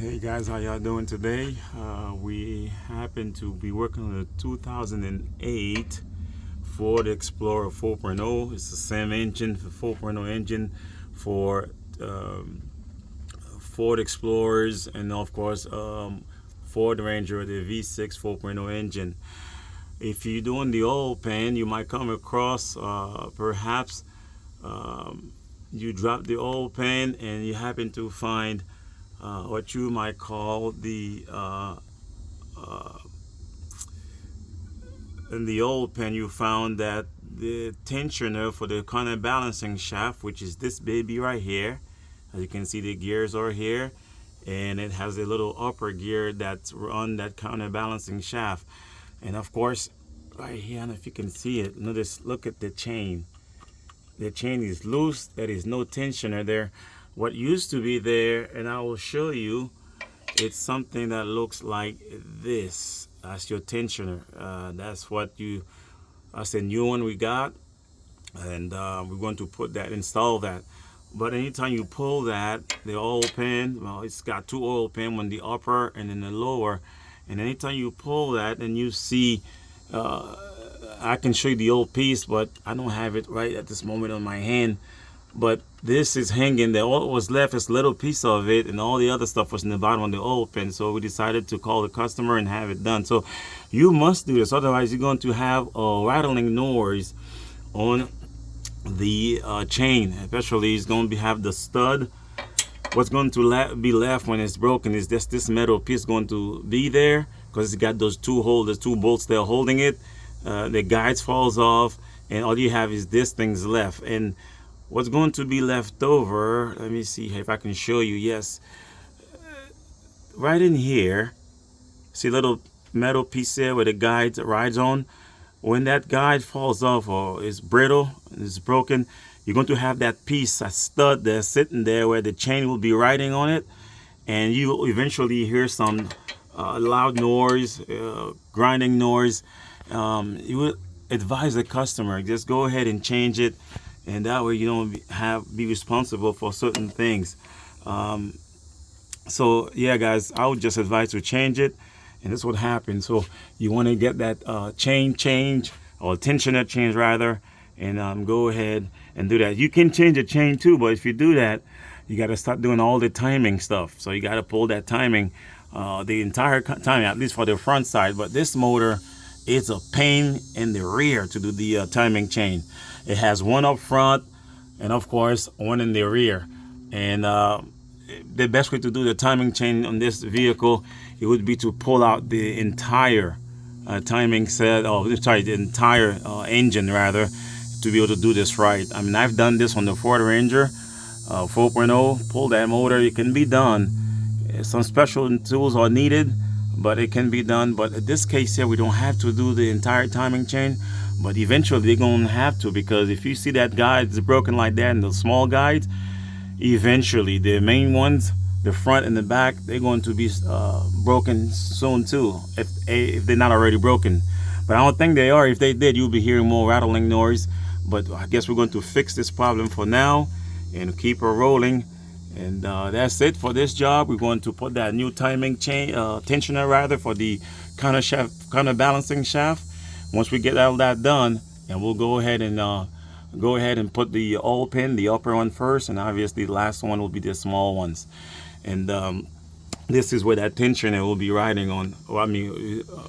Hey guys, how y'all doing today? We happen to be working on a 2008 Ford Explorer 4.0. It's the same engine, the 4.0 engine for Ford Explorers, and of course Ford Ranger, the V6 4.0 engine. If you're doing the oil pan, you might come across perhaps you drop the oil pan and you happen to find what you might call in the old pen, you found that the tensioner for the counterbalancing shaft, which is this baby right here. As you can see, the gears are here, and it has a little upper gear that's on that counterbalancing shaft. And of course, right here, I don't know if you can see it. Notice, look at the chain. The chain is loose. There is no tensioner there. What used to be there, and I will show you, it's something that looks like this. That's your tensioner. That's what that's a new one we got, and we're going to install that. But anytime you pull that, the oil pan, well, it's got two oil pan, one the upper and then the lower. And anytime you pull that, and you see, I can show you the old piece, but I don't have it right at this moment on my hand. But this is hanging there. All that was left is a little piece of it, and all the other stuff was in the bottom of the oil pan. So we decided to call the customer and have it done. So you must do this, otherwise you're going to have a rattling noise on the chain. Especially, it's going to have the stud. What's going to be left when it's broken is this metal piece going to be there, because it's got those two bolts there holding it. The guides falls off, and all you have is this thing's left. And what's going to be left over, let me see if I can show you. Yes, right in here, see a little metal piece there where the guide rides on. When that guide falls off or is brittle, is broken, you're going to have that piece, that stud there sitting there where the chain will be riding on it, and you will eventually hear some loud noise, grinding noise. You would advise the customer, just go ahead and change it, and that way you don't be responsible for certain things. So yeah, guys, I would just advise to change it, and this would happen. So you want to get that chain change, or tensioner change rather, and go ahead and do that. You can change the chain too, but if you do that, you got to start doing all the timing stuff. So you got to pull that timing, the entire timing, at least for the front side. But this motor, it's a pain in the rear to do the timing chain. It has one up front, and of course one in the rear. And the best way to do the timing chain on this vehicle, it would be to pull out the entire timing set, the entire engine rather, to be able to do this right. I mean, I've done this on the Ford Ranger 4.0. Pull that motor, it can be done. Some special tools are needed, but it can be done. But in this case here, we don't have to do the entire timing chain, but eventually they're going to have to, because if you see that guide is broken like that, and the small guides, eventually the main ones, the front and the back, they're going to be broken soon too, if they're not already broken. But I don't think they are. If they did, you'll be hearing more rattling noise. But I guess we're going to fix this problem for now and keep her rolling. And that's it for this job. We're going to put that new timing chain, tensioner rather, for the counterbalancing shaft. Once we get all that done, and we'll go ahead and put the oil pin, the upper one first, and obviously the last one will be the small ones. And this is where that tensioner will be riding on.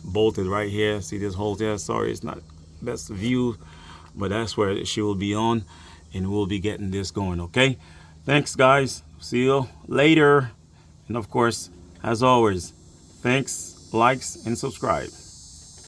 Bolted right here. See this hole there? Sorry, it's not best view, but that's where she will be on, and we'll be getting this going. Okay, thanks guys, see you later. And of course, as always, thanks, likes, and subscribe.